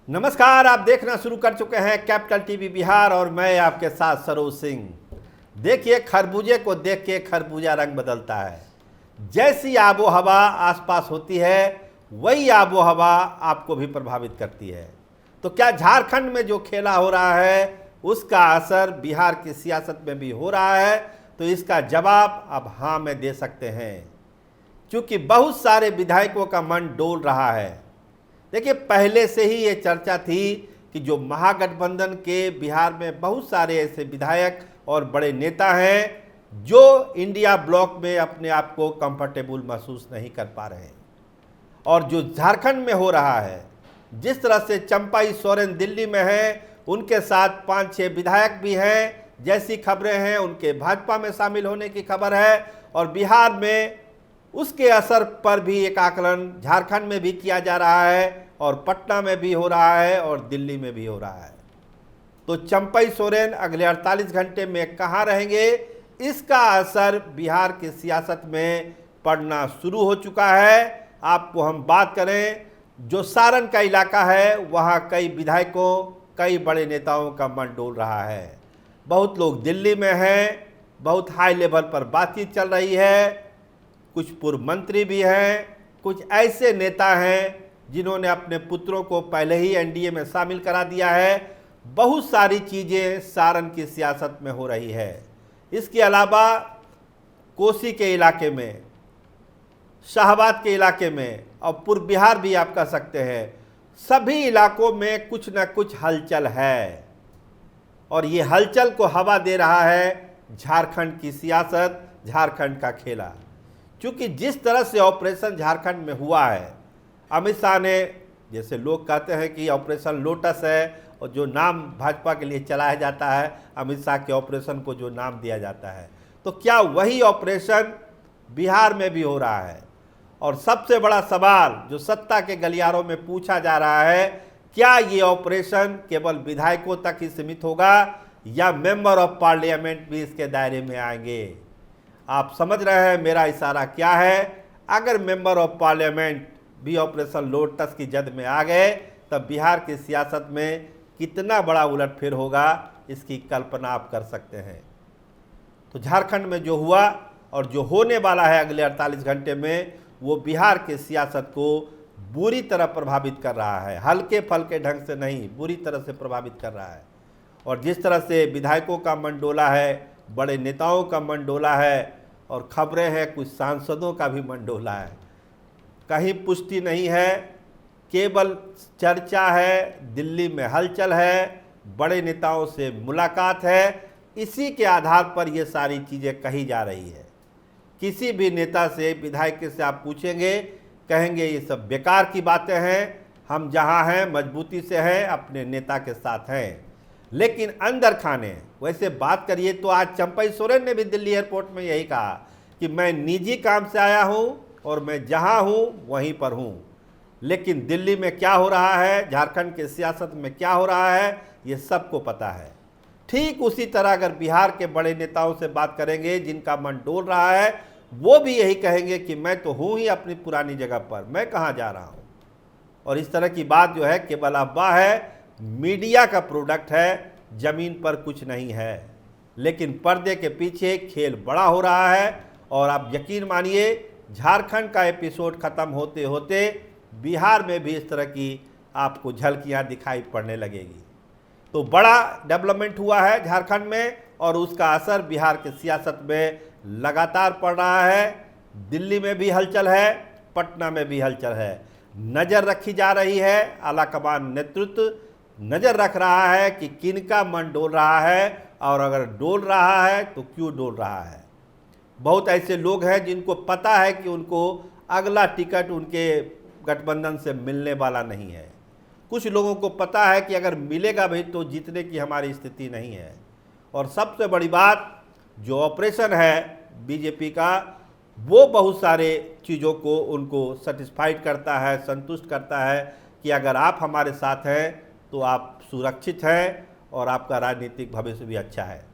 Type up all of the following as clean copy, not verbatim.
नमस्कार, आप देखना शुरू कर चुके हैं कैपिटल टीवी बिहार और मैं आपके साथ सरोज सिंह। देखिए, खरबूजे को देख के खरबूजा रंग बदलता है। जैसी आबो हवा आसपास होती है वही आबो हवा आपको भी प्रभावित करती है। तो क्या झारखंड में जो खेला हो रहा है उसका असर बिहार की सियासत में भी हो रहा है? तो इसका जवाब अब हाँ में दे सकते हैं, क्योंकि बहुत सारे विधायकों का मन डोल रहा है। देखिए, पहले से ही ये चर्चा थी कि जो महागठबंधन के बिहार में बहुत सारे ऐसे विधायक और बड़े नेता हैं जो इंडिया ब्लॉक में अपने आप को कंफर्टेबल महसूस नहीं कर पा रहे हैं। और जो झारखंड में हो रहा है, जिस तरह से चंपाई सोरेन दिल्ली में है, उनके साथ 5-6 विधायक भी हैं, जैसी खबरें हैं उनके भाजपा में शामिल होने की खबर है। और बिहार में उसके असर पर भी एक आकलन झारखंड में भी किया जा रहा है और पटना में भी हो रहा है और दिल्ली में भी हो रहा है। तो चंपाई सोरेन अगले 48 घंटे में कहाँ रहेंगे, इसका असर बिहार की सियासत में पड़ना शुरू हो चुका है। आपको हम बात करें, जो सारण का इलाका है वहाँ कई विधायकों, कई बड़े नेताओं का मन डोल रहा है। बहुत लोग दिल्ली में हैं, बहुत हाई लेवल पर बातचीत चल रही है। कुछ पूर्व मंत्री भी हैं, कुछ ऐसे नेता हैं जिन्होंने अपने पुत्रों को पहले ही एनडीए में शामिल करा दिया है। बहुत सारी चीज़ें सारण की सियासत में हो रही है। इसके अलावा कोसी के इलाके में, शाहबाद के इलाके में और पूर्व बिहार भी आप कह सकते हैं, सभी इलाकों में कुछ न कुछ हलचल है। और ये हलचल को हवा दे रहा है झारखंड की सियासत, झारखंड का खेला। क्योंकि जिस तरह से ऑपरेशन झारखंड में हुआ है, अमित शाह ने, जैसे लोग कहते हैं कि ऑपरेशन लोटस है, और जो नाम भाजपा के लिए चलाया जाता है, अमित शाह के ऑपरेशन को जो नाम दिया जाता है, तो क्या वही ऑपरेशन बिहार में भी हो रहा है? और सबसे बड़ा सवाल जो सत्ता के गलियारों में पूछा जा रहा है, क्या ये ऑपरेशन केवल विधायकों तक ही सीमित होगा या मेंबर ऑफ पार्लियामेंट भी इसके दायरे में आएंगे? आप समझ रहे हैं मेरा इशारा क्या है? अगर मेंबर ऑफ पार्लियामेंट भी ऑपरेशन लोटस की जद में आ गए तब बिहार की सियासत में कितना बड़ा उलटफेर होगा, इसकी कल्पना आप कर सकते हैं। तो झारखंड में जो हुआ और जो होने वाला है अगले 48 घंटे में, वो बिहार की सियासत को बुरी तरह प्रभावित कर रहा है। हल्के फल्के ढंग से नहीं, बुरी तरह से प्रभावित कर रहा है। और जिस तरह से विधायकों का मन डोला है, बड़े नेताओं का मन डोला है, और खबरें हैं कुछ सांसदों का भी मन डोला है। कहीं पुष्टि नहीं है, केवल चर्चा है, दिल्ली में हलचल है, बड़े नेताओं से मुलाकात है। इसी के आधार पर ये सारी चीज़ें कही जा रही है। किसी भी नेता से, विधायक से आप पूछेंगे, कहेंगे ये सब बेकार की बातें हैं, हम जहाँ हैं मजबूती से हैं, अपने नेता के साथ हैं। लेकिन अंदर खाने वैसे बात करिए तो आज चंपाई सोरेन ने भी दिल्ली एयरपोर्ट में यही कहा कि मैं निजी काम से आया हूं और मैं जहां हूं वहीं पर हूं। लेकिन दिल्ली में क्या हो रहा है, झारखंड के सियासत में क्या हो रहा है, ये सबको पता है। ठीक उसी तरह अगर बिहार के बड़े नेताओं से बात करेंगे जिनका मन डोल रहा है, वो भी यही कहेंगे कि मैं तो हूँ ही अपनी पुरानी जगह पर, मैं कहाँ जा रहा हूँ। और इस तरह की बात जो है केवल अफवाह है, मीडिया का प्रोडक्ट है, ज़मीन पर कुछ नहीं है। लेकिन पर्दे के पीछे खेल बड़ा हो रहा है। और आप यकीन मानिए, झारखंड का एपिसोड ख़त्म होते होते बिहार में भी इस तरह की आपको झलकियां दिखाई पड़ने लगेगी। तो बड़ा डेवलपमेंट हुआ है झारखंड में और उसका असर बिहार की सियासत में लगातार पड़ रहा है। दिल्ली में भी हलचल है, पटना में भी हलचल है। नज़र रखी जा रही है, आलाकमान नेतृत्व नज़र रख रहा है कि किनका मन डोल रहा है, और अगर डोल रहा है तो क्यों डोल रहा है। बहुत ऐसे लोग हैं जिनको पता है कि उनको अगला टिकट उनके गठबंधन से मिलने वाला नहीं है। कुछ लोगों को पता है कि अगर मिलेगा भी तो जीतने की हमारी स्थिति नहीं है। और सबसे बड़ी बात, जो ऑपरेशन है बीजेपी का, वो बहुत सारे चीज़ों को उनको सेटिस्फाइड करता है, संतुष्ट करता है कि अगर आप हमारे साथ हैं तो आप सुरक्षित हैं और आपका राजनीतिक भविष्य भी अच्छा है।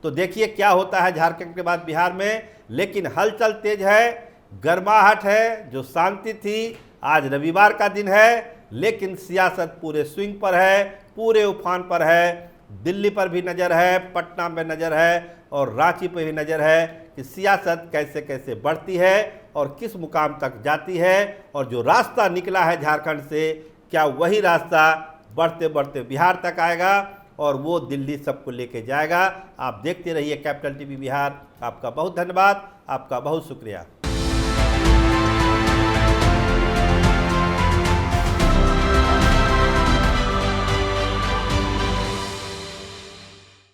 तो देखिए क्या होता है झारखंड के बाद बिहार में। लेकिन हलचल तेज है, गर्माहट है, जो शांति थी, आज रविवार का दिन है, लेकिन सियासत पूरे स्विंग पर है, पूरे उफान पर है। दिल्ली पर भी नज़र है, पटना में नज़र है और रांची पर भी नज़र है कि सियासत कैसे कैसे बढ़ती है और किस मुकाम तक जाती है। और जो रास्ता निकला है झारखंड से, क्या वही रास्ता बढ़ते बढ़ते बिहार तक आएगा और वो दिल्ली सबको लेके जाएगा। आप देखते रहिए कैपिटल टीवी बिहार। आपका बहुत धन्यवाद, आपका बहुत शुक्रिया।